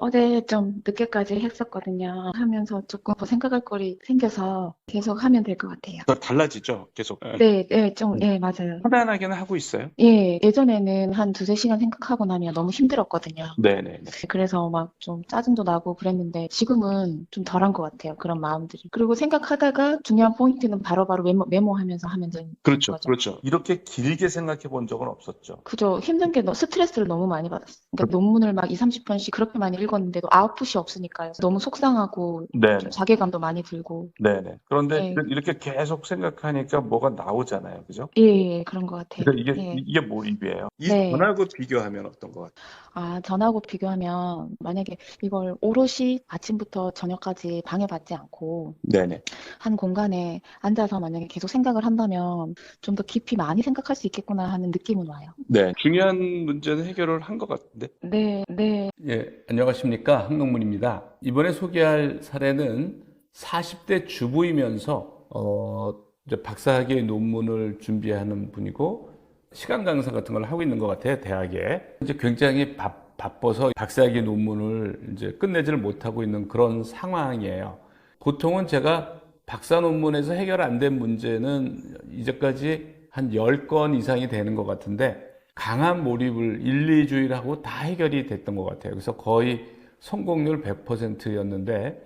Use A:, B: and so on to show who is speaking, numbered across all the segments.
A: 어제 좀 늦게까지 했었거든요. 하면서 조금 더 생각할 거리 생겨서 계속 하면 될 것 같아요.
B: 더 달라지죠, 계속.
A: 네, 네, 좀, 네, 맞아요.
B: 편안하게는 하고 있어요.
A: 예, 예전에는 한 두세 시간 생각하고 나면 너무 힘들었거든요.
B: 네네네.
A: 그래서 막 좀 짜증도 나고 그랬는데 지금은 좀 덜한 것 같아요. 그런 마음들이. 그리고 생각하다가 중요한 포인트는 바로바로 메모하면서 하면 되는
B: 그렇죠,
A: 거죠.
B: 그렇죠. 이렇게 길게 생각해 본 적은 없었죠.
A: 그죠. 힘든 게 스트레스를 너무 많이 받았어요. 그러니까 논문을 막 2, 30편씩 그렇게 많이 읽었는데도 아웃풋이 없으니까요. 너무 속상하고 좀
B: 네네.
A: 자괴감도 많이 들고.
B: 네네. 그런데
A: 예,
B: 이렇게 계속 생각하니까 뭐가 나오잖아요. 그죠?
A: 예, 예, 그런 것 같아요.
B: 그러니까
A: 예,
B: 이게 몰입이에요. 이
A: 네.
B: 전하고 비교하면 어떤 것 같아요?
A: 아, 전하고 비교하면 만약에 이걸 오롯이 아침부터 저녁까지 방해받지 않고
B: 네네.
A: 한 공간에 앉아서 만약에 계속 생각을 한다면 좀 더 깊이 많이 생각할 수 있겠구나 하는 느낌은 와요.
B: 네. 중요한 문제는 해결을 한 것 같은데.
A: 네, 네.
C: 예, 안녕하십니까. 한동문입니다. 이번에 소개할 사례는 40대 주부이면서 이제 박사학위 논문을 준비하는 분이고 시간 강사 같은 걸 하고 있는 것 같아요, 대학에. 이제 굉장히 바빠서 박사학위 논문을 이제 끝내지를 못하고 있는 그런 상황이에요. 보통은 제가 박사 논문에서 해결 안 된 문제는 이제까지 한 10건 이상이 되는 것 같은데 강한 몰입을 1, 2주일 하고 다 해결이 됐던 것 같아요. 그래서 거의 성공률 100%였는데,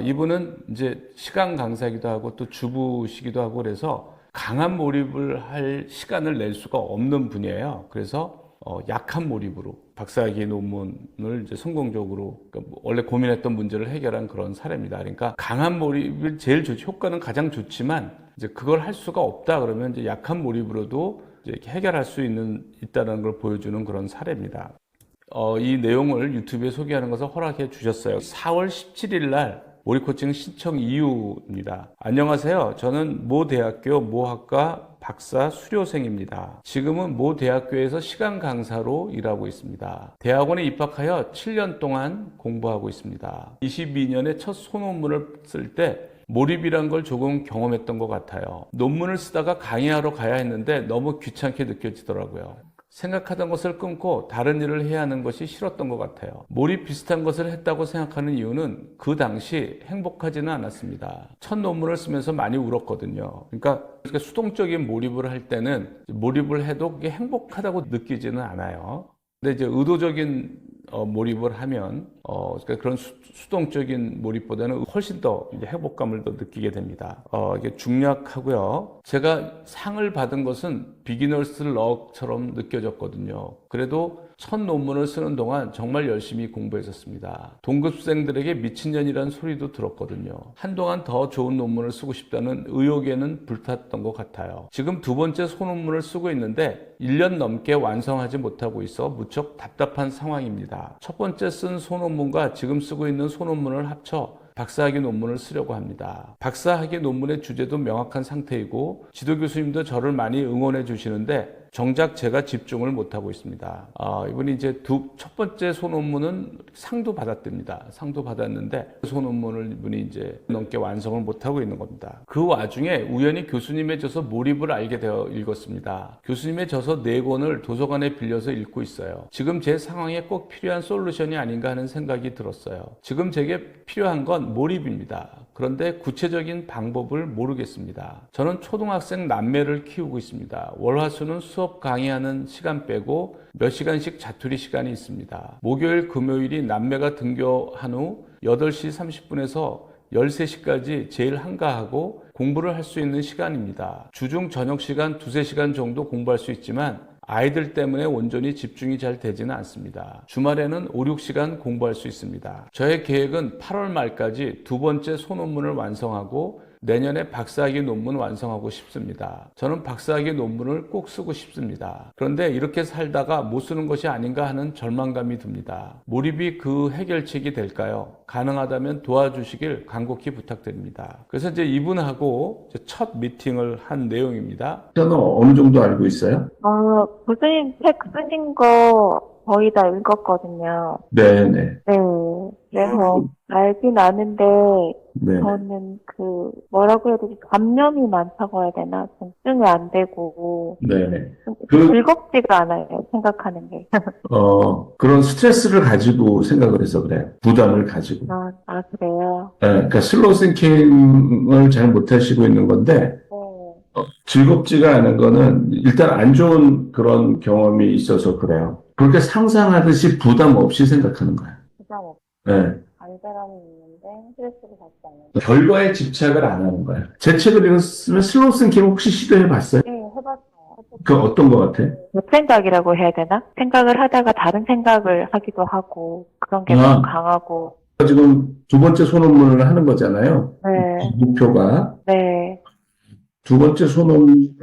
C: 이분은 이제 시간 강사기도 하고 또 주부시기도 하고 그래서 강한 몰입을 할 시간을 낼 수가 없는 분이에요. 그래서 약한 몰입으로 박사학위 논문을 이제 성공적으로 그러니까 원래 고민했던 문제를 해결한 그런 사례입니다. 그러니까 강한 몰입을 제일 효과는 가장 좋지만 이제 그걸 할 수가 없다 그러면 이제 약한 몰입으로도 이제 해결할 수 있다는 걸 보여주는 그런 사례입니다. 이 내용을 유튜브에 소개하는 것을 허락해 주셨어요. 4월 17일 날 몰입 코칭 신청 이유입니다. 안녕하세요. 저는 모 대학교 모 학과 박사 수료생입니다. 지금은 모 대학교에서 시간 강사로 일하고 있습니다. 대학원에 입학하여 7년 동안 공부하고 있습니다. 22년에 첫 소논문을 쓸 때 몰입이란 걸 조금 경험했던 것 같아요. 논문을 쓰다가 강의하러 가야 했는데 너무 귀찮게 느껴지더라고요. 생각하던 것을 끊고 다른 일을 해야 하는 것이 싫었던 것 같아요. 몰입 비슷한 것을 했다고 생각하는 이유는 그 당시 행복하지는 않았습니다. 첫 논문을 쓰면서 많이 울었거든요. 그러니까 수동적인 몰입을 할 때는 몰입을 해도 그게 행복하다고 느끼지는 않아요. 근데 이제 의도적인 몰입을 하면 그러니까 그런 수동적인 몰입보다는 훨씬 더 이제 행복감을 더 느끼게 됩니다. 이게 중요하고요. 제가 상을 받은 것은 비기너스 럭처럼 느껴졌거든요. 그래도 첫 논문을 쓰는 동안 정말 열심히 공부했었습니다. 동급생들에게 미친년이라는 소리도 들었거든요. 한동안 더 좋은 논문을 쓰고 싶다는 의욕에는 불탔던 것 같아요. 지금 두 번째 소논문을 쓰고 있는데 1년 넘게 완성하지 못하고 있어 무척 답답한 상황입니다. 첫 번째 쓴 소논문과 지금 쓰고 있는 소논문을 합쳐 박사학위 논문을 쓰려고 합니다. 박사학위 논문의 주제도 명확한 상태이고 지도 교수님도 저를 많이 응원해 주시는데 정작 제가 집중을 못하고 있습니다. 이분이 이제 첫 번째 소논문은 상도 받았답니다. 상도 받았는데 소논문을 이분이 이제 넘게 완성을 못하고 있는 겁니다. 그 와중에 우연히 교수님의 저서 몰입을 알게 되어 읽었습니다. 교수님의 저서 4권을 도서관에 빌려서 읽고 있어요. 지금 제 상황에 꼭 필요한 솔루션이 아닌가 하는 생각이 들었어요. 지금 제게 필요한 건 몰입입니다. 그런데 구체적인 방법을 모르겠습니다. 저는 초등학생 남매를 키우고 있습니다. 월화수는 수업 강의하는 시간 빼고 몇 시간씩 자투리 시간이 있습니다. 목요일, 금요일이 남매가 등교한 후 8시 30분에서 13시까지 제일 한가하고 공부를 할 수 있는 시간입니다. 주중 저녁 시간 2~3시간 정도 공부할 수 있지만 아이들 때문에 온전히 집중이 잘 되지는 않습니다. 주말에는 5~6시간 공부할 수 있습니다. 저의 계획은 8월 말까지 두 번째 소논문을 완성하고 내년에 박사학위 논문 완성하고 싶습니다. 저는 박사학위 논문을 꼭 쓰고 싶습니다. 그런데 이렇게 살다가 못 쓰는 것이 아닌가 하는 절망감이 듭니다. 몰입이 그 해결책이 될까요? 가능하다면 도와주시길 간곡히 부탁드립니다. 그래서 이제 이분하고 첫 미팅을 한 내용입니다.
B: 저는 어느 정도 알고 있어요?
D: 교수님 책 쓰신 거 거의 다 읽었거든요.
B: 네네.
D: 네.
A: 그래서 알긴 아는데
B: 네.
A: 저는 뭐라고 해야 되지? 잡념이 많다고 해야 되나? 집중이 안 되고
B: 네.
A: 좀
B: 그,
A: 즐겁지가 않아요. 생각하는 게.
B: 그런 스트레스를 가지고 생각을 해서 그래요. 부담을 가지고.
A: 그래요?
B: 그러니까 슬로우 싱킹을 잘 못하시고 있는 건데, 즐겁지가 않은 거는 일단 안 좋은 그런 경험이 있어서 그래요. 그렇게 상상하듯이 부담 없이 생각하는 거예요.
A: 부담 없이
B: 네.
A: 안전함이 있는데 스트레스를 받지 않아요.
B: 결과에 집착을 안 하는 거예요. 제 책을 읽었으면 슬로우 싱킹 혹시 시도해 봤어요?
A: 네, 해봤어요.
B: 그 어떤 거 같아?
A: 생각이라고 해야 되나? 생각을 하다가 다른 생각을 하기도 하고 그런 게
B: 아.
A: 너무 강하고.
B: 지금 두 번째 소논문을 하는 거잖아요.
A: 네,
B: 목표가.
A: 네.
B: 두 번째 소논문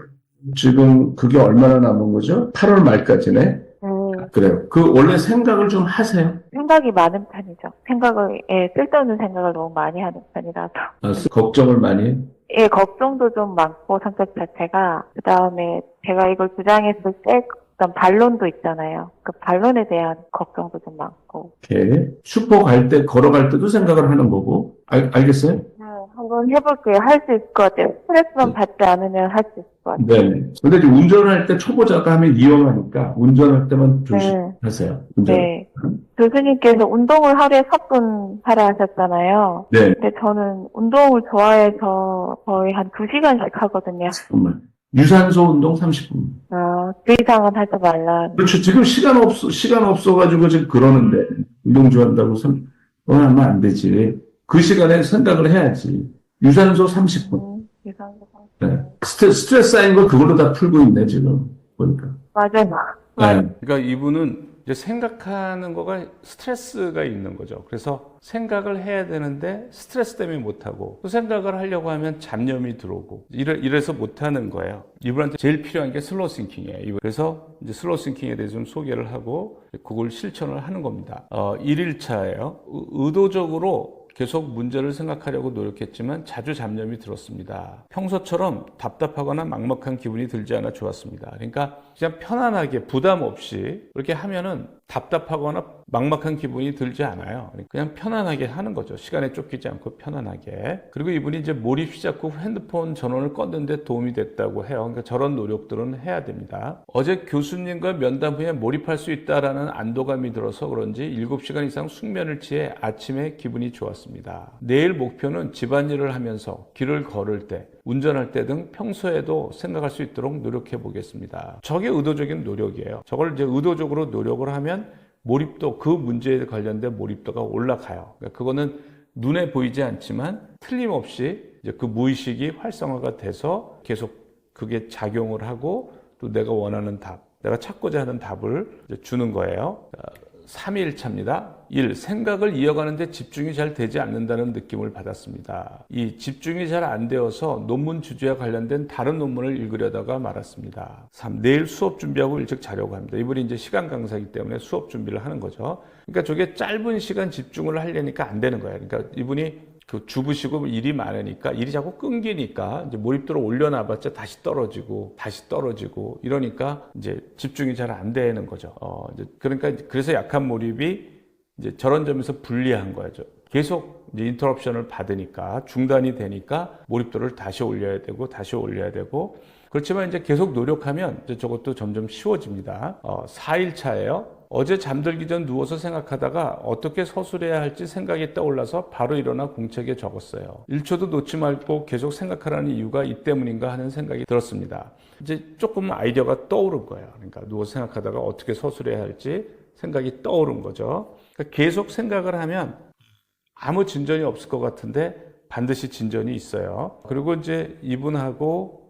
B: 지금 그게 얼마나 남은 거죠? 8월 말까지네. 그래요. 원래 생각을 좀 하세요.
A: 생각이 많은 편이죠. 쓸데없는 생각을 너무 많이 하는 편이라서.
B: 걱정을 많이 해?
A: 예, 걱정도 좀 많고, 성격 자체가. 그 다음에 제가 이걸 주장했을 때, 어떤 반론도 있잖아요. 그 반론에 대한 걱정도 좀 많고.
B: 이렇게 슈퍼 갈 때, 걸어갈 때도 생각을 하는 거고. 알겠어요?
A: 네, 한번 해볼게요. 할 수 있을 것 같아요. 스트레스만 받지 않으면 할 수 있을 것 같아요.
B: 네. 근데 이제 운전할 때 초보자가 하면 위험하니까, 운전할 때만 조심하세요. 운전.
A: 네. 교수님께서 운동을 하루에 4분 하라 하셨잖아요.
B: 네.
A: 근데 저는 운동을 좋아해서 거의 한 2시간씩 하거든요.
B: 정말. 유산소 운동 30분.
A: 그 이상은 하지 말라.
B: 그렇죠. 지금 시간 없어가지고 지금 그러는데, 운동 좋아한다고 하면 안 되지. 그 시간에 생각을 해야지. 유산소 30분.
A: 유산소 30분.
B: 네. 스트레스 쌓인 거 그걸로 다 풀고 있네, 지금. 보니까.
A: 맞아요.
B: 네.
C: 그러니까 이분은 이제 생각하는 거가 스트레스가 있는 거죠. 그래서 생각을 해야 되는데 스트레스 때문에 못하고 또 생각을 하려고 하면 잡념이 들어오고 이래서 못하는 거예요. 이분한테 제일 필요한 게 슬로우 싱킹이에요. 그래서 이제 슬로우 싱킹에 대해서 좀 소개를 하고 그걸 실천을 하는 겁니다. 1일차예요. 의도적으로 계속 문제를 생각하려고 노력했지만 자주 잡념이 들었습니다. 평소처럼 답답하거나 막막한 기분이 들지 않아 좋았습니다. 그러니까 그냥 편안하게 부담 없이 그렇게 하면은 답답하거나 막막한 기분이 들지 않아요. 그냥 편안하게 하는 거죠. 시간에 쫓기지 않고 편안하게. 그리고 이분이 이제 몰입 시작 후 핸드폰 전원을 껐는데 도움이 됐다고 해요. 그러니까 저런 노력들은 해야 됩니다. 어제 교수님과 면담 후에 몰입할 수 있다라는 안도감이 들어서 그런지 7시간 이상 숙면을 취해 아침에 기분이 좋았습니다. 내일 목표는 집안일을 하면서 길을 걸을 때 운전할 때 등 평소에도 생각할 수 있도록 노력해 보겠습니다. 저게 의도적인 노력이에요. 저걸 이제 의도적으로 노력을 하면 몰입도, 그 문제에 관련된 몰입도가 올라가요. 그러니까 그거는 눈에 보이지 않지만 틀림없이 이제 그 무의식이 활성화가 돼서 계속 그게 작용을 하고 또 내가 원하는 답, 내가 찾고자 하는 답을 주는 거예요. 3일차입니다. 1. 생각을 이어가는데 집중이 잘 되지 않는다는 느낌을 받았습니다. 2. 집중이 잘 안 되어서 논문 주제와 관련된 다른 논문을 읽으려다가 말았습니다. 3. 내일 수업 준비하고 일찍 자려고 합니다. 이분이 이제 시간 강사이기 때문에 수업 준비를 하는 거죠. 그러니까 저게 짧은 시간 집중을 하려니까 안 되는 거예요. 그러니까 이분이 주부시고 일이 많으니까 일이 자꾸 끊기니까 이제 몰입도를 올려놔봤자 다시 떨어지고 이러니까 이제 집중이 잘 안 되는 거죠. 그러니까 그래서 약한 몰입이 이제 저런 점에서 불리한 거죠. 계속 이제 인터럽션을 받으니까 중단이 되니까 몰입도를 다시 올려야 되고 그렇지만 이제 계속 노력하면 이제 저것도 점점 쉬워집니다. 4일차예요. 어제 잠들기 전 누워서 생각하다가 어떻게 서술해야 할지 생각이 떠올라서 바로 일어나 공책에 적었어요. 1초도 놓지 말고 계속 생각하라는 이유가 이 때문인가 하는 생각이 들었습니다. 이제 조금 아이디어가 떠오른 거예요. 그러니까 누워서 생각하다가 어떻게 서술해야 할지 생각이 떠오른 거죠. 그러니까 계속 생각을 하면 아무 진전이 없을 것 같은데 반드시 진전이 있어요. 그리고 이제 이분하고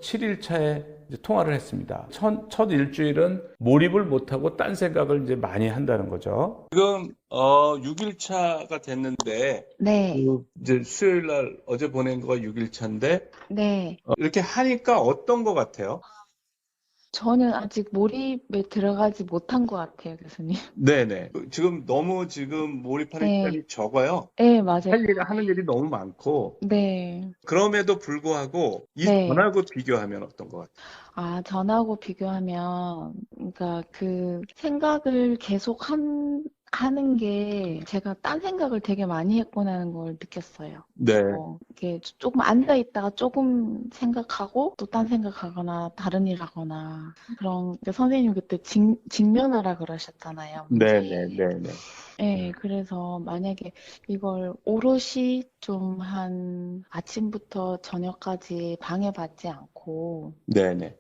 C: 7일차에 이제 통화를 했습니다. 첫 일주일은 몰입을 못하고 딴 생각을 이제 많이 한다는 거죠. 지금 6일차가 됐는데
A: 네.
B: 이제 수요일 날 어제 보낸 거가 6일차인데
A: 네.
B: 이렇게 하니까 어떤 것 같아요?
A: 저는 아직 몰입에 들어가지 못한 것 같아요, 교수님.
B: 네네. 너무 몰입하는
A: 네.
B: 시간이 적어요.
A: 네, 맞아요.
B: 하는 일이 너무 많고.
A: 네.
B: 그럼에도 불구하고
A: 네.
B: 전하고 비교하면 어떤 것 같아요?
A: 전하고 비교하면, 그러니까 그 생각을 계속
D: 하는 게 제가 딴 생각을 되게 많이 했구나는 걸 느꼈어요.
E: 네.
D: 이렇게 조금 앉아 있다가 조금 생각하고 또 딴 생각하거나 다른 일 하거나 그런 선생님 그때 직면하라 그러셨잖아요.
E: 네네네네.
D: 네, 그래서 만약에 이걸 오롯이 좀 한 아침부터 저녁까지 방해받지 않고
E: 네네.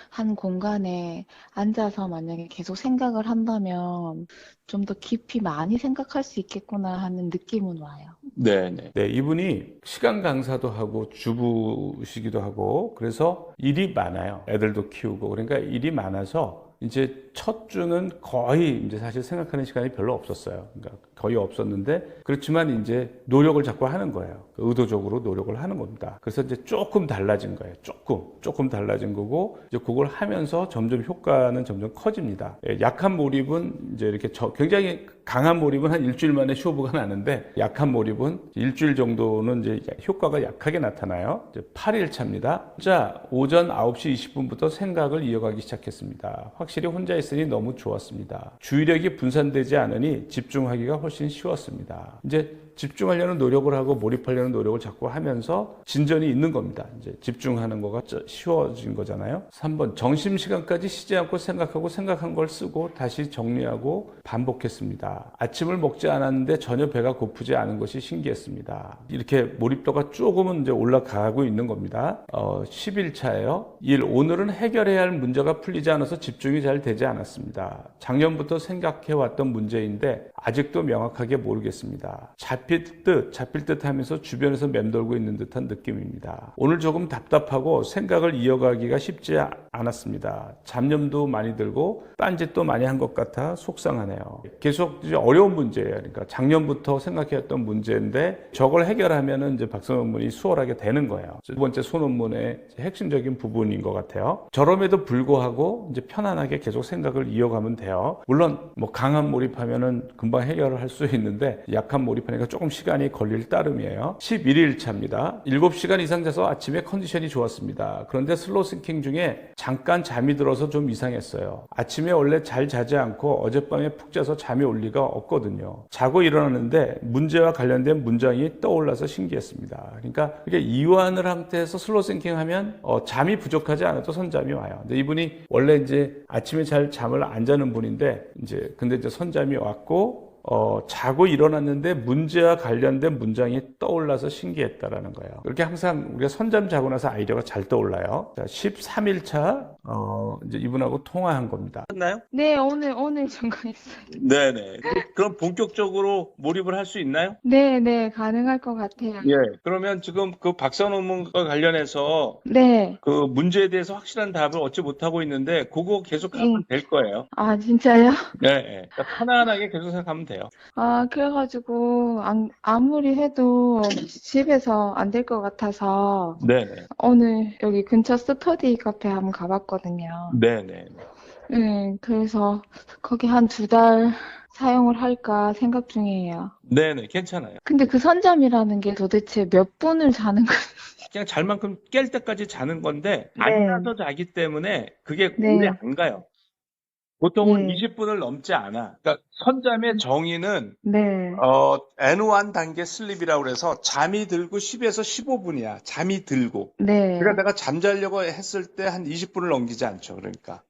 D: 한 공간에 앉아서 만약에 계속 생각을 한다면 좀 더 깊이 많이 생각할 수 있겠구나 하는 느낌은 와요.
E: 네네.
C: 네, 이분이 시간 강사도 하고 주부시기도 하고 그래서 일이 많아요. 애들도 키우고 그러니까 일이 많아서 이제 첫 주는 거의 이제 사실 생각하는 시간이 별로 없었어요. 그러니까 거의 없었는데 그렇지만 이제 노력을 자꾸 하는 거예요. 의도적으로 노력을 하는 겁니다. 그래서 이제 조금 달라진 거예요. 조금 달라진 거고 이제 그걸 하면서 점점 효과는 점점 커집니다. 예, 약한 몰입은 이제 이렇게 굉장히 강한 몰입은 한 일주일 만에 쇼부가 나는데 약한 몰입은 일주일 정도는 이제 효과가 약하게 나타나요. 이제 8일 차입니다. 자, 오전 9시 20분부터 생각을 이어가기 시작했습니다. 확실히 혼자 있으니 너무 좋았습니다. 주의력이 분산되지 않으니 집중하기가 훨씬 쉬웠습니다. 이제 집중하려는 노력을 하고 몰입하려는 노력을 자꾸 하면서 진전이 있는 겁니다. 이제 집중하는 거가 쉬워진 거잖아요. 3번 점심시간까지 쉬지 않고 생각한 걸 쓰고 다시 정리하고 반복했습니다. 아침을 먹지 않았는데 전혀 배가 고프지 않은 것이 신기했습니다. 이렇게 몰입도가 조금은 이제 올라가고 있는 겁니다. 10일차예요. 1. 오늘은 해결해야 할 문제가 풀리지 않아서 집중이 잘 되지 않았습니다. 작년부터 생각해왔던 문제인데 아직도 명확하게 모르겠습니다. 잡힐 듯 하면서 주변에서 맴돌고 있는 듯한 느낌입니다. 오늘 조금 답답하고 생각을 이어가기가 쉽지 않았습니다. 잡념도 많이 들고 딴짓도 많이 한 것 같아 속상하네요. 계속 이제 어려운 문제예요. 그러니까 작년부터 생각해왔던 문제인데 저걸 해결하면은 이제 박사논문이 수월하게 되는 거예요. 두 번째 소논문의 핵심적인 부분인 것 같아요. 저럼에도 불구하고 이제 편안하게 계속 생각을 이어가면 돼요. 물론 뭐 강한 몰입하면은 금방 해결을 할 수 있는데 약한 몰입하니까 조금 시간이 걸릴 따름이에요. 11일 차입니다. 7시간 이상 자서 아침에 컨디션이 좋았습니다. 그런데 슬로우 싱킹 중에 잠깐 잠이 들어서 좀 이상했어요. 아침에 원래 잘 자지 않고 어젯밤에 푹 자서 잠이 올 리가 없거든요. 자고 일어났는데 문제와 관련된 문장이 떠올라서 신기했습니다. 그러니까 이게 이완을 상태에서 슬로우 싱킹 하면 잠이 부족하지 않아도 선잠이 와요. 근데 이분이 원래 이제 아침에 잘 잠을 안 자는 분인데 근데 이제 선잠이 왔고 자고 일어났는데 문제와 관련된 문장이 떠올라서 신기했다라는 거예요. 이렇게 항상 우리가 선잠 자고 나서 아이디어가 잘 떠올라요. 자, 13일차 이제 이분하고 통화한 겁니다.
E: 했나요?
D: 네, 오늘 전화했어요.
E: 네네. 그럼 본격적으로 몰입을 할 수 있나요?
D: 네, 가능할 것 같아요.
E: 예. 그러면 지금 그 박사 논문과 관련해서
D: 네.
E: 그 문제에 대해서 확실한 답을 얻지 못하고 있는데 그거 계속 하면 될 거예요.
D: 아, 진짜요?
E: 네. 그러니까 편안하게 계속 생각하면 돼요.
D: 아, 그래가지고, 아무리 해도 집에서 안 될 것 같아서,
E: 네네.
D: 오늘 여기 근처 스터디 카페 한번 가봤거든요.
E: 네네.
D: 네, 그래서 거기 한 2달 사용을 할까 생각 중이에요.
E: 네네. 괜찮아요.
D: 근데 그 선잠이라는 게 도대체 몇 분을 자는 거예요?
E: 그냥 잘만큼 깰 때까지 자는 건데
D: 네.
E: 앉아서 자기 때문에 그게
D: 네.
E: 오래 안 가요. 보통은
D: 네.
E: 20분을 넘지 않아. 그러니까 선잠의 정의는
D: 네.
E: N1 단계 슬립이라고 그래서 잠이 들고 10에서 15분이야. 잠이 들고.
D: 네.
E: 그러니까 내가 잠자려고 했을 때 한 20분을 넘기지 않죠. 그러니까.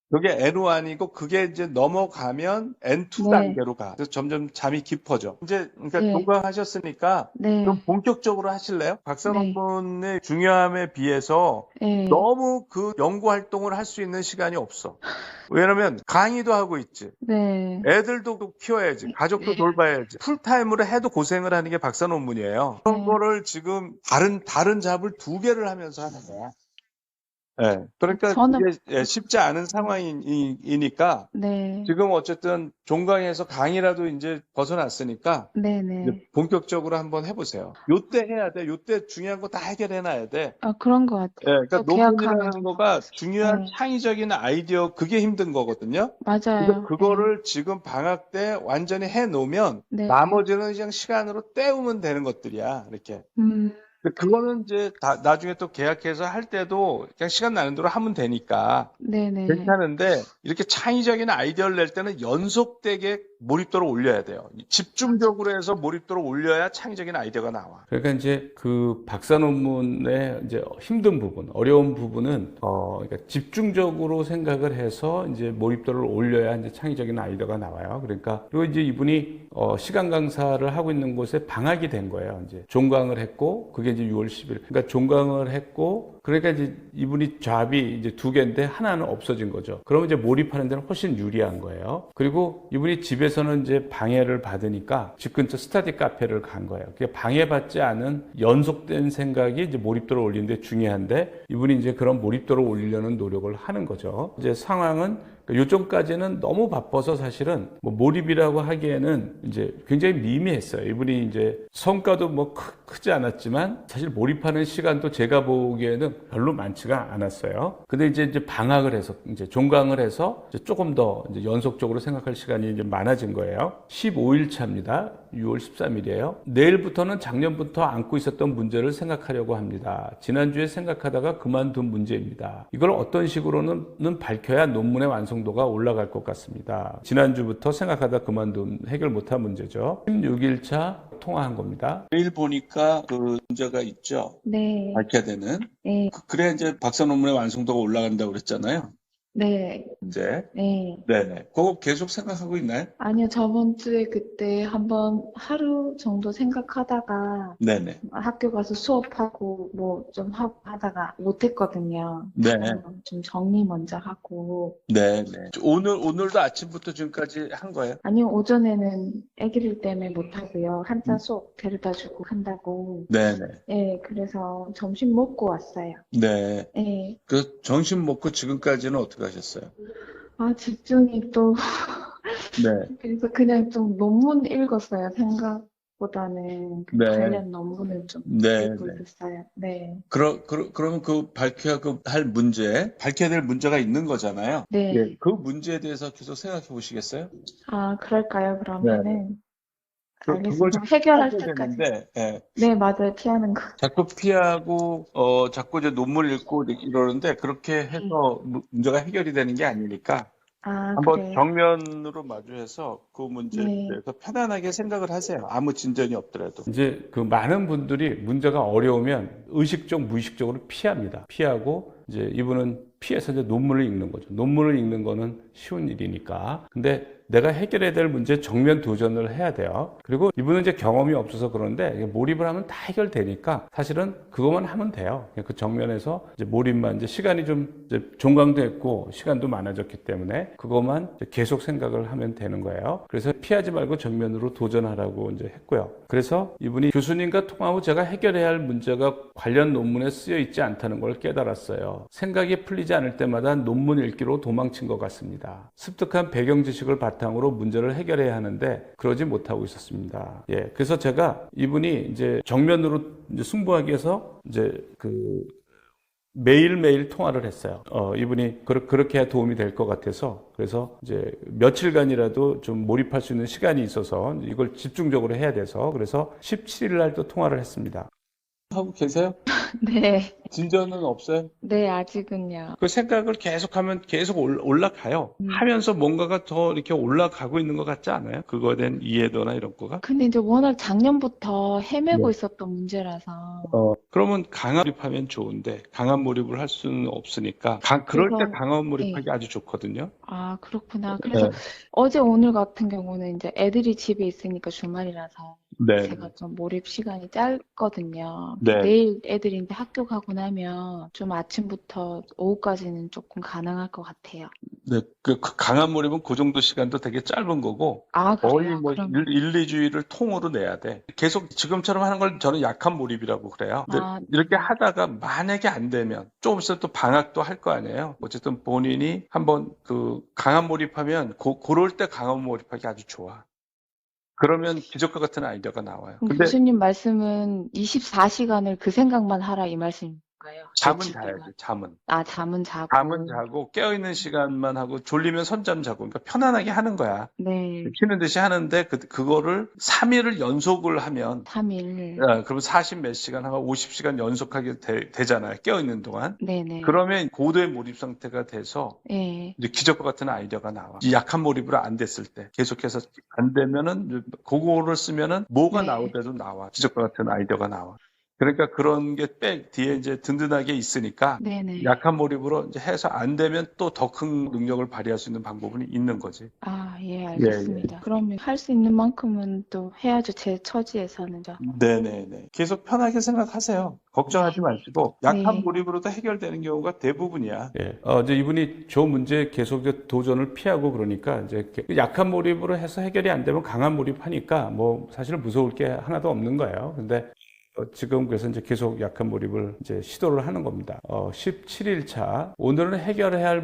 E: 그게 N1이고 그게 이제 넘어가면 N2
D: 네.
E: 단계로 가. 그래서 점점 잠이 깊어져. 이제 그러니까
D: 네.
E: 동강하셨으니까
D: 네.
E: 좀 본격적으로 하실래요? 박사
D: 네.
E: 논문의 중요함에 비해서
D: 네.
E: 너무 그 연구 활동을 할 수 있는 시간이 없어. 왜냐면 강의도 하고 있지.
D: 네.
E: 애들도 키워야지. 가족도 돌봐야지. 풀타임으로 해도 고생을 하는 게 박사 논문이에요. 그런
D: 네.
E: 거를 지금 다른 잡을 2개를 하면서 하는 거야. 예. 그러니까
D: 저는-
E: 이게 쉽지 않은 상황이니까
D: 네.
E: 지금 어쨌든 종강에서 강의라도 이제 벗어났으니까
D: 네네.
E: 이제 본격적으로 한번 해보세요. 요때 해야 돼. 요때 중요한 거 다 해결해놔야 돼.
D: 아, 그런 것 같아요.
E: 예, 그러니까
D: 또 계약하면.
E: 논문이라는 거가 중요한
D: 네.
E: 창의적인 아이디어 그게 힘든 거거든요.
D: 맞아요.
E: 근데 그거를 지금 방학 때 완전히 해놓으면
D: 네.
E: 나머지는 그냥 시간으로 때우면 되는 것들이야. 이렇게.
D: 음,
E: 그거는 이제 나중에 또 계약해서 할 때도 그냥 시간 나는 대로 하면 되니까
D: 네네.
E: 괜찮은데 이렇게 창의적인 아이디어를 낼 때는 연속되게 몰입도를 올려야 돼요. 집중적으로 해서 몰입도를 올려야 창의적인 아이디어가 나와.
C: 그러니까 이제 그 박사 논문의 이제 힘든 부분, 어려운 부분은 그러니까 집중적으로 생각을 해서 이제 몰입도를 올려야 이제 창의적인 아이디어가 나와요. 그러니까 그리고 이제 이분이 시간 강사를 하고 있는 곳에 방학이 된 거예요. 이제 종강을 했고 그게 이제 6월 10일. 그러니까 종강을 했고 그러니까 이제 이분이 잡이 이제 두 개인데 하나는 없어진 거죠. 그러면 이제 몰입하는 데는 훨씬 유리한 거예요. 그리고 이분이 집에서는 이제 방해를 받으니까 집 근처 스터디 카페를 간 거예요. 그게 방해받지 않은 연속된 생각이 이제 몰입도를 올리는 데 중요한데 이분이 이제 그런 몰입도를 올리려는 노력을 하는 거죠. 이제 상황은 요점까지는 너무 바빠서 사실은 뭐 몰입이라고 하기에는 이제 굉장히 미미했어요. 이분이 이제 성과도 뭐 크지 않았지만 사실 몰입하는 시간도 제가 보기에는 별로 많지가 않았어요. 근데 이제 방학을 해서 이제 종강을 해서 이제 조금 더 이제 연속적으로 생각할 시간이 이제 많아진 거예요. 15일 차입니다. 6월 13일이에요. 내일부터는 작년부터 안고 있었던 문제를 생각하려고 합니다. 지난주에 생각하다가 그만둔 문제입니다. 이걸 어떤 식으로는 밝혀야 논문의 완성도가 올라갈 것 같습니다. 지난주부터 생각하다 그만둔 해결 못한 문제죠. 16일 차 통화한 겁니다.
E: 내일 보니까 그 문제가 있죠.
D: 네,
E: 밝혀야 되는.
D: 네,
E: 그래야 이제 박사 논문의 완성도가 올라간다고 그랬잖아요.
D: 네,
E: 이제.
D: 네.
E: 네네. 그거 계속 생각하고 있나요?
D: 아니요, 저번 주에 그때 한번 하루 정도 생각하다가
E: 네네.
D: 학교 가서 수업하고 뭐 좀 하다가 못했거든요.
E: 네.
D: 좀 정리 먼저 하고.
E: 네네. 오늘도 아침부터 지금까지 한 거예요?
D: 아니요, 오전에는 아기들 때문에 못하고요. 한자 수업 데려다 주고 한다고.
E: 네네.
D: 네, 그래서 점심 먹고 왔어요.
E: 네.
D: 네.
E: 그 점심 먹고 지금까지는 어떻게 하셨어요?
D: 아, 집중이 또,
E: 네.
D: 그래서 그냥 좀 논문 읽었어요. 생각보다는 그
E: 네.
D: 관련 논문을 좀
E: 네.
D: 읽고
E: 네.
D: 있었어요. 네.
E: 그러면 그 밝혀야 할 문제, 밝혀야 될 문제가 있는 거잖아요.
D: 네.
E: 예. 그 문제에 대해서 계속 생각해 보시겠어요?
D: 아, 그럴까요? 그러면은.
E: 그걸
D: 알겠습니다.
E: 자꾸
D: 해결할
E: 피하게
D: 때까지.
E: 되는데, 예.
D: 네, 맞아요. 피하는 거.
E: 자꾸 피하고, 자꾸 이제 논문을 읽고 이러는데, 그렇게 해서 문제가 해결이 되는 게 아니니까,
D: 아,
E: 한번
D: 그래요?
E: 정면으로 마주해서 그 문제에
D: 네.
E: 대해서 편안하게 생각을 하세요. 아무 진전이 없더라도.
C: 이제 그 많은 분들이 문제가 어려우면 의식적, 무의식적으로 피합니다. 피하고 이제 이분은 피해서 이제 논문을 읽는 거죠. 논문을 읽는 거는 쉬운 일이니까. 근데 내가 해결해야 될 문제에 정면 도전을 해야 돼요. 그리고 이분은 이제 경험이 없어서 그런데 몰입을 하면 다 해결되니까 사실은 그것만 하면 돼요. 그 정면에서 이제 몰입만 이제 시간이 좀 이제 종강도 했고 시간도 많아졌기 때문에 그것만 이제 계속 생각을 하면 되는 거예요. 그래서 피하지 말고 정면으로 도전하라고 이제 했고요. 그래서 이분이 교수님과 통화 후 제가 해결해야 할 문제가 관련 논문에 쓰여 있지 않다는 걸 깨달았어요. 생각이 풀리지 않을 때마다 논문 읽기로 도망친 것 같습니다. 습득한 배경 지식을 바탕으로 문제를 해결해야 하는데 그러지 못하고 있었습니다. 예, 그래서 제가 이분이 이제 정면으로 이제 승부하기 위해서 이제 그 매일매일 통화를 했어요. 이분이 그렇게 해야 도움이 될 것 같아서 그래서 이제 며칠간이라도 좀 몰입할 수 있는 시간이 있어서 이걸 집중적으로 해야 돼서 그래서 17일 날 또 통화를 했습니다.
E: 하고 계세요?
D: 네.
E: 진전은 없어요?
D: 네, 아직은요.
E: 그 생각을 계속하면 계속 올라가요. 하면서 뭔가가 더 이렇게 올라가고 있는 것 같지 않아요? 그거에 대한 이해도나 이런 거가?
D: 근데 이제 워낙 작년부터 헤매고
E: 네.
D: 있었던 문제라서.
E: 그러면 강한 몰입하면 좋은데 강한 몰입을 할 수는 없으니까 그럴 때
D: 그래서,
E: 강한 몰입하기
D: 네.
E: 아주 좋거든요.
D: 아, 그렇구나. 그래서 어제 오늘 같은 경우는 이제 애들이 집에 있으니까 주말이라서
E: 네.
D: 제가 좀 몰입 시간이 짧거든요.
E: 네.
D: 내일 애들이 이제 학교 가고 나면 좀 아침부터 오후까지는 조금 가능할 것 같아요.
E: 네, 그 강한 몰입은 그 정도 시간도 되게 짧은 거고
D: 아,
E: 거의
D: 그래요?
E: 뭐
D: 그럼,
E: 2주일을 통으로 내야 돼. 계속 지금처럼 하는 걸 저는 약한 몰입이라고 그래요. 근데
D: 아,
E: 이렇게 하다가 만약에 안 되면 조금 있으면 또 방학도 할 거 아니에요. 어쨌든 본인이 한번 그 강한 몰입하면 그럴 때 강한 몰입하기 아주 좋아. 그러면 기적과 같은 아이디어가 나와요.
D: 그럼
E: 근데
D: 교수님 말씀은 24시간을 그 생각만 하라 이 말씀인가요?
E: 잠은
D: 며칠 동안.
E: 자야지, 잠은.
D: 잠은 자고.
E: 잠은 자고 깨어있는 시간만 하고 졸리면 선잠 자고 그러니까 편안하게 하는 거야.
D: 네.
E: 키는 듯이 하는데 그거를 3일을 연속을 하면
D: 3일.
E: 그러면 40 몇 시간 하고 50시간 연속하게 되잖아요. 깨어있는 동안.
D: 네네.
E: 그러면 고도의 몰입 상태가 돼서
D: 예.
E: 이제 기적과 같은 아이디어가 나와. 이 약한 몰입으로 안 됐을 때 계속해서 안 되면은 그거를 쓰면은 뭐가
D: 네.
E: 나오더라도 나와. 기적과 같은 아이디어가 나와. 그러니까 그런 게 뒤에 이제 든든하게 있으니까
D: 네네.
E: 약한 몰입으로 이제 해서 안 되면 또 더 큰 능력을 발휘할 수 있는 방법은 있는 거지.
D: 예, 알겠습니다. 그러면 할 수 있는 만큼은 또 해야죠. 제 처지에서는.
E: 네네네. 계속 편하게 생각하세요. 걱정하지 마시고 약한
D: 네.
E: 몰입으로도 해결되는 경우가 대부분이야.
C: 예. 이제 이분이 저 문제에 계속 이제 도전을 피하고 그러니까 이제 약한 몰입으로 해서 해결이 안 되면 강한 몰입하니까 뭐 사실 무서울 게 하나도 없는 거예요. 근데 지금 그래서 이제 계속 약한 몰입을 이제 시도를 하는 겁니다. 17일차. 오늘은 해결해야 할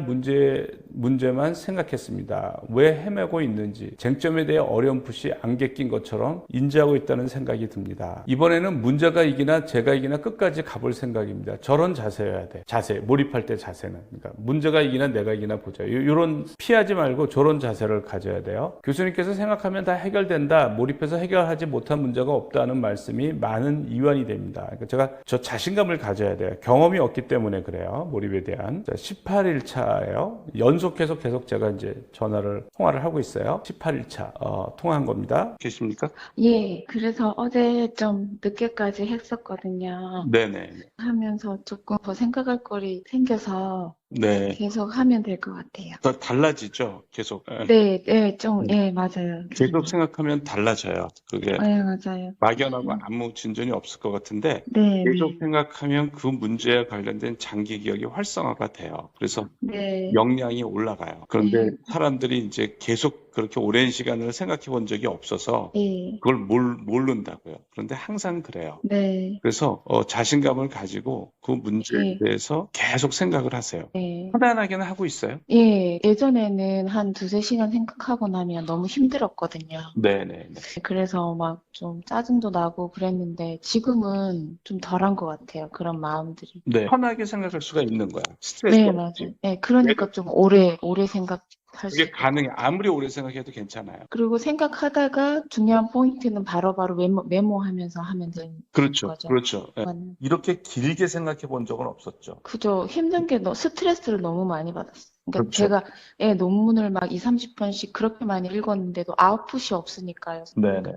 C: 문제만 생각했습니다. 왜 헤매고 있는지, 쟁점에 대해 어렴풋이 안개 낀 것처럼 인지하고 있다는 생각이 듭니다. 이번에는 문제가 이기나 제가 이기나 끝까지 가볼 생각입니다. 저런 자세여야 돼. 자세, 몰입할 때 자세는. 그러니까 문제가 이기나 내가 이기나 보자. 이런 피하지 말고 저런 자세를 가져야 돼요. 교수님께서 생각하면 다 해결된다. 몰입해서 해결하지 못한 문제가 없다는 말씀이 많은 이유안이 됩니다. 그러니까 제가 저 자신감을 가져야 돼요. 경험이 없기 때문에 그래요. 몰입에 대한. 18일차예요. 연속해서 계속 제가 이제 통화를 하고 있어요. 18일차 통화한 겁니다.
E: 계십니까?
D: 예, 그래서 어제 좀 늦게까지 했었거든요.
E: 네네.
D: 하면서 조금 더 생각할 거리 생겨서
E: 네.
D: 계속 하면 될 것 같아요.
E: 더 달라지죠. 계속.
D: 네, 맞아요.
E: 계속 생각하면 달라져요. 그게
D: 네, 맞아요.
E: 막연하고 아무 진전이 없을 것 같은데
D: 네,
E: 계속 생각하면 그 문제에 관련된 장기 기억이 활성화가 돼요. 그래서
D: 네.
E: 역량이 올라가요. 그런데
D: 네.
E: 사람들이 이제 계속 그렇게 오랜 시간을 생각해 본 적이 없어서
D: 네,
E: 그걸 모른다고요. 그런데 항상 그래요.
D: 네,
E: 그래서 자신감을 가지고 그 문제에
D: 네.
E: 대해서 계속 생각을 하세요.
D: 네.
E: 편안하게는 하고 있어요.
D: 예, 예전에는 한 두세 시간 생각하고 나면 너무 힘들었거든요.
E: 네네.
D: 그래서 막 좀 짜증도 나고 그랬는데 지금은 좀 덜한 것 같아요. 그런 마음들이.
E: 네. 편하게 생각할 수가 있는 거야. 스트레스
D: 네,
E: 없이.
D: 맞아요. 네, 그러니까 좀 오래 생각할 수
E: 그게
D: 있고.
E: 가능해. 아무리 오래 생각해도 괜찮아요.
D: 그리고 생각하다가 중요한 포인트는 바로바로 메모하면서 하면 되는
E: 그렇죠.
D: 거죠.
E: 그렇죠. 예. 이렇게 길게 생각해 본 적은 없었죠.
D: 그죠. 힘든 게 스트레스를 너무 많이 받았어요. 그러니까
E: 그렇죠.
D: 제가 논문을 막 20-30편씩 그렇게 많이 읽었는데도 아웃풋이 없으니까요.
E: 네네.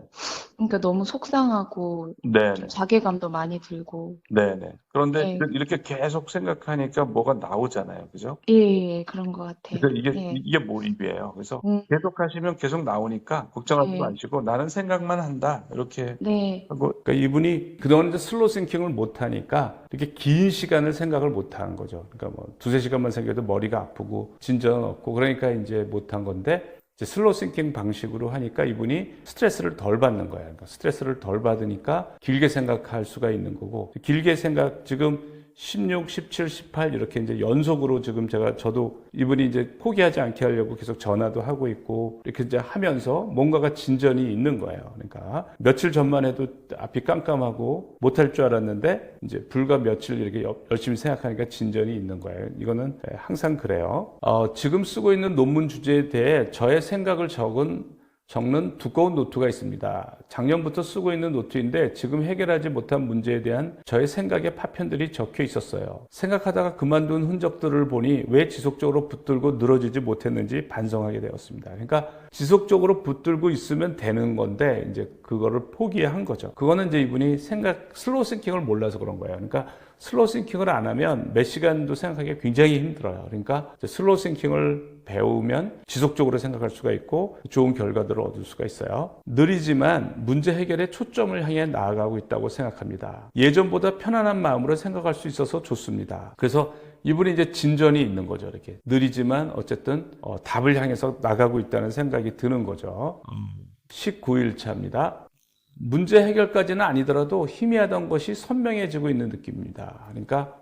D: 그러니까 너무 속상하고
E: 네네.
D: 자괴감도 많이 들고.
E: 네네. 그런데
D: 네.
E: 이렇게 계속 생각하니까 뭐가 나오잖아요. 그죠?
D: 예, 그런 것 같아요.
E: 그러니까
D: 예.
E: 이게 몰입이에요. 그래서
D: 음.
E: 계속 하시면 계속 나오니까 걱정하지
D: 네.
E: 마시고 나는 생각만 한다. 이렇게
D: 네.
E: 하고
C: 그러니까 이분이 그동안 이제 슬로우 싱킹을 못 하니까 이렇게 긴 시간을 생각을 못 한 거죠. 그러니까 뭐 두세 시간만 생각해도 머리가 아프고 진전은 없고 그러니까 이제 못 한 건데 이제 슬로우 싱킹 방식으로 하니까 이분이 스트레스를 덜 받는 거예요. 그러니까 스트레스를 덜 받으니까 길게 생각할 수가 있는 거고 길게 지금 16, 17, 18 이렇게 이제 연속으로 지금 저도 이분이 이제 포기하지 않게 하려고 계속 전화도 하고 있고 이렇게 이제 하면서 뭔가가 진전이 있는 거예요. 그러니까 며칠 전만 해도 앞이 깜깜하고 못할 줄 알았는데 이제 불과 며칠 이렇게 열심히 생각하니까 진전이 있는 거예요. 이거는 항상 그래요. 지금 쓰고 있는 논문 주제에 대해 저의 생각을 적는 두꺼운 노트가 있습니다. 작년부터 쓰고 있는 노트인데 지금 해결하지 못한 문제에 대한 저의 생각의 파편들이 적혀 있었어요. 생각하다가 그만둔 흔적들을 보니 왜 지속적으로 붙들고 늘어지지 못했는지 반성하게 되었습니다. 그러니까 지속적으로 붙들고 있으면 되는 건데 이제 그거를 포기한 거죠. 그거는 이제 이분이 슬로우 싱킹을 몰라서 그런 거예요. 그러니까 슬로우 싱킹을 안 하면 몇 시간도 생각하기가 굉장히 힘들어요. 그러니까 슬로우 싱킹을 배우면 지속적으로 생각할 수가 있고 좋은 결과들을 얻을 수가 있어요. 느리지만 문제 해결에 초점을 향해 나아가고 있다고 생각합니다. 예전보다 편안한 마음으로 생각할 수 있어서 좋습니다. 그래서 이분이 이제 진전이 있는 거죠. 이렇게 느리지만 어쨌든 답을 향해서 나가고 있다는 생각이 드는 거죠. 19일차입니다. 문제 해결까지는 아니더라도 희미하던 것이 선명해지고 있는 느낌입니다. 그러니까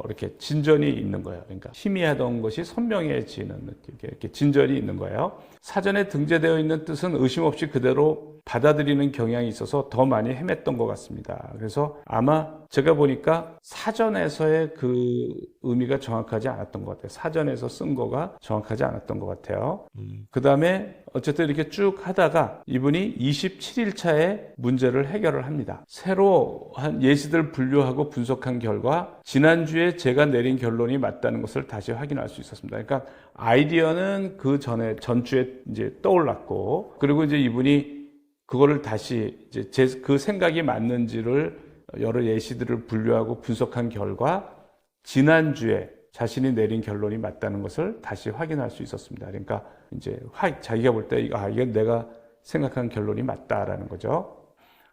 C: 이렇게 진전이 있는 거예요. 그러니까 희미하던 것이 선명해지는 느낌, 이렇게 진전이 있는 거예요. 사전에 등재되어 있는 뜻은 의심 없이 그대로 받아들이는 경향이 있어서 더 많이 헤맸던 것 같습니다. 그래서 아마 제가 보니까 사전에서의 그 의미가 정확하지 않았던 것 같아요. 사전에서 쓴 거가 정확하지 않았던 것 같아요. 그 다음에 어쨌든 이렇게 쭉 하다가 이분이 27일차에 문제를 해결을 합니다. 새로 한 예시들 분류하고 분석한 결과 지난주에 제가 내린 결론이 맞다는 것을 다시 확인할 수 있었습니다. 그러니까 아이디어는 그 전에 전주에 이제 떠올랐고, 그리고 이제 이분이 그거를 다시 이제 그 생각이 맞는지를 여러 예시들을 분류하고 분석한 결과 지난주에 자신이 내린 결론이 맞다는 것을 다시 확인할 수 있었습니다. 그러니까 이제 자기가 볼 때 이게 내가 생각한 결론이 맞다라는 거죠.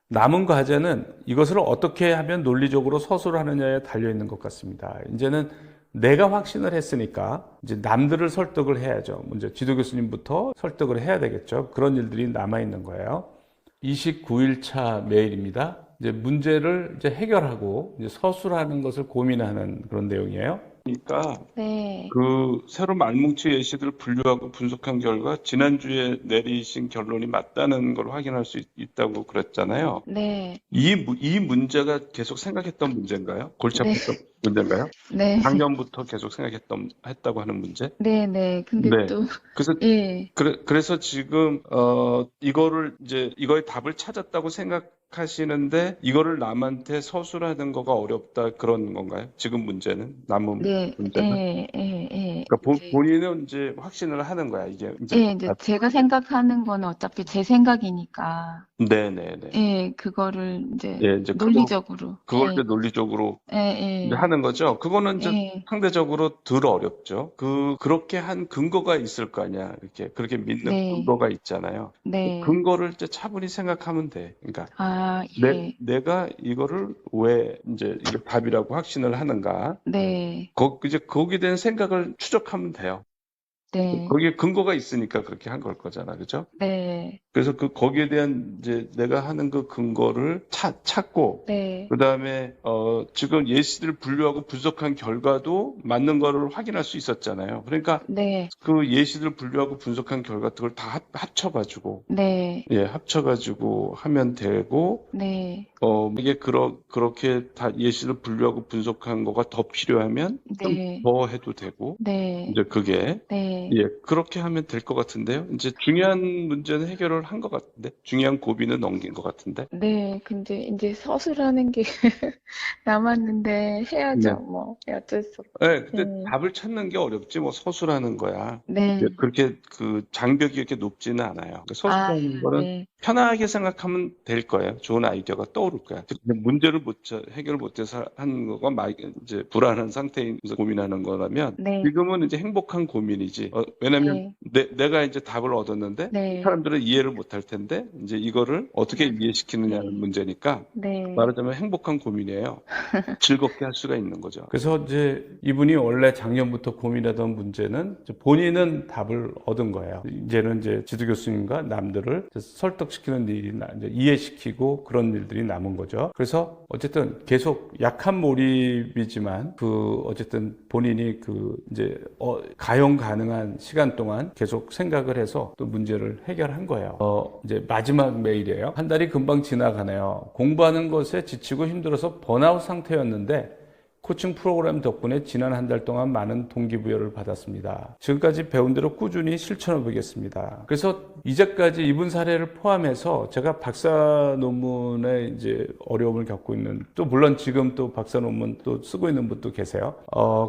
C: 남은 과제는 이것을 어떻게 하면 논리적으로 서술하느냐에 달려 있는 것 같습니다. 이제는 내가 확신을 했으니까 이제 남들을 설득을 해야죠. 먼저 지도 교수님부터 설득을 해야 되겠죠. 그런 일들이 남아 있는 거예요. 29일차 메일입니다. 이제 문제를 이제 해결하고 이제 서술하는 것을 고민하는 그런 내용이에요.
E: 그러니까
D: 네.
E: 그 새로 말뭉치 예시들을 분류하고 분석한 결과 지난주에 내리신 결론이 맞다는 걸 확인할 수 있다고 그랬잖아요.
D: 네.
E: 이 문제가 계속 생각했던 문제인가요? 골치
D: 네.
E: 아팠던 문제인가요?
D: 네.
E: 작년부터 계속 했다고 하는 문제?
D: 네. 근데
E: 네.
D: 또,
E: 그래서
D: 예.
E: 그래서 지금 이거를 이제 이거의 답을 찾았다고 생각하시는데 이거를 남한테 서술하는 거가 어렵다 그런 건가요? 지금 문제는 남은
D: 네.
E: 문제는?
D: 예.
E: 그러니까
D: 이제,
E: 본인은 이제 확신을 하는 거야. 이게 이제
D: 예, 이제 제가 생각하는 거는 어차피 제 생각이니까,
E: 네네네.
D: 예, 그거를 이제
E: 예, 이제
D: 논리적으로,
E: 그걸 이제 논리적으로 이제
D: 예.
E: 하는 거죠. 그거는 이제
D: 예.
E: 상대적으로 덜 어렵죠. 그렇게 한 근거가 있을 거 아니야. 그렇게 믿는
D: 네.
E: 근거가 있잖아요.
D: 네.
E: 근거를 이제 차분히 생각하면 돼. 그러니까
D: 아, 예.
E: 내가 이거를 왜 이제 이게 답이라고 확신을 하는가?
D: 네.
E: 이제 거기에 대한 생각을 추적하면 돼요.
D: 네.
E: 거기에 근거가 있으니까 그렇게 한 걸 거잖아. 그죠?
D: 네.
E: 그래서 거기에 대한 이제 내가 하는 그 근거를 찾고,
D: 네.
E: 그 다음에, 지금 예시들을 분류하고 분석한 결과도 맞는 거를 확인할 수 있었잖아요. 그러니까
D: 네.
E: 그 예시들을 분류하고 분석한 결과 그걸 다 합쳐가지고,
D: 네.
E: 합쳐가지고 하면 되고,
D: 네.
E: 이게 그렇게 다 예시를 분류하고 분석한 거가 더 필요하면 좀
D: 네.
E: 더 해도 되고,
D: 네.
E: 이제 그게,
D: 네.
E: 그렇게 하면 될 것 같은데요. 이제 중요한 문제는 해결을 한 것 같은데, 중요한 고비는 넘긴 것 같은데.
D: 네. 근데 이제 서술하는 게 남았는데
E: 네.
D: 해야죠. 뭐, 어쩔 수 없고.
E: 네, 근데
D: 네.
E: 답을 찾는 게 어렵지, 뭐 서술하는 거야.
D: 네.
E: 그렇게 그 장벽이 이렇게 높지는 않아요. 그러니까
D: 아,
E: 서술하는 거는
D: 네.
E: 편하게 생각하면 될 거예요. 좋은 아이디어가 떠오를 거야. 근데 문제를 해결을 못해서 하는 거가 이제 불안한 상태에서 고민하는 거라면
D: 네.
E: 지금은 이제 행복한 고민이지. 왜냐면 내가 이제 답을 얻었는데
D: 네.
E: 사람들은 이해를 못할 텐데 이제 이거를 어떻게 이해시키느냐는
D: 네.
E: 문제니까
D: 네.
E: 말하자면 행복한 고민이에요. 즐겁게 할 수가 있는 거죠.
C: 그래서 이제 이분이 원래 작년부터 고민하던 문제는 본인은 답을 얻은 거예요. 이제는 이제 지도 교수님과 남들을 설득시키는 일이 이제 이해시키고 그런 일들이 남은 거죠. 그래서 어쨌든 계속 약한 몰입이지만 어쨌든 본인이 이제 가용 가능한 시간 동안 계속 생각을 해서 또 문제를 해결한 거예요. 이제 마지막 메일이에요. 한 달이 금방 지나가네요. 공부하는 것에 지치고 힘들어서 번아웃 상태였는데 코칭 프로그램 덕분에 지난 한 달 동안 많은 동기부여를 받았습니다. 지금까지 배운 대로 꾸준히 실천해 보겠습니다. 그래서 이제까지 이분 사례를 포함해서 제가 박사 논문에 이제 어려움을 겪고 있는, 또 물론 지금 또 박사 논문 또 쓰고 있는 분도 계세요.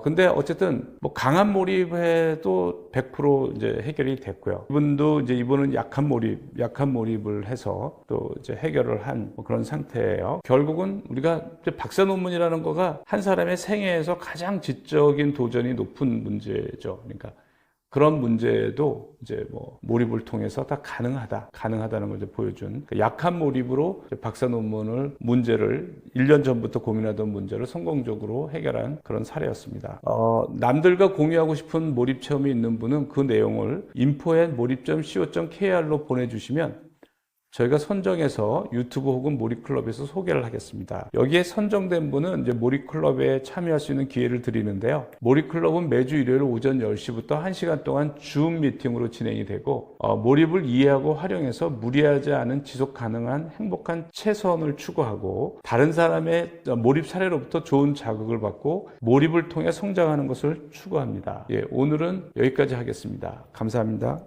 C: 근데 어쨌든 뭐 강한 몰입에도 100% 이제 해결이 됐고요. 이분은 약한 몰입을 해서 또 이제 해결을 한 그런 상태예요. 결국은 우리가 이제 박사 논문이라는 거가 한 사람의 생애에서 가장 지적인 도전이 높은 문제죠. 그러니까 그런 문제도 이제 뭐 몰입을 통해서 다 가능하다는 걸 이제 보여준, 약한 몰입으로 박사 논문을 1년 전부터 고민하던 문제를 성공적으로 해결한 그런 사례였습니다. 남들과 공유하고 싶은 몰입 체험이 있는 분은 그 내용을 info@몰입.co.kr로 보내주시면 저희가 선정해서 유튜브 혹은 몰입클럽에서 소개를 하겠습니다. 여기에 선정된 분은 이제 몰입클럽에 참여할 수 있는 기회를 드리는데요. 몰입클럽은 매주 일요일 오전 10시부터 1시간 동안 줌 미팅으로 진행이 되고 몰입을 이해하고 활용해서 무리하지 않은 지속 가능한 행복한 최선을 추구하고 다른 사람의 몰입 사례로부터 좋은 자극을 받고 몰입을 통해 성장하는 것을 추구합니다. 예, 오늘은 여기까지 하겠습니다. 감사합니다.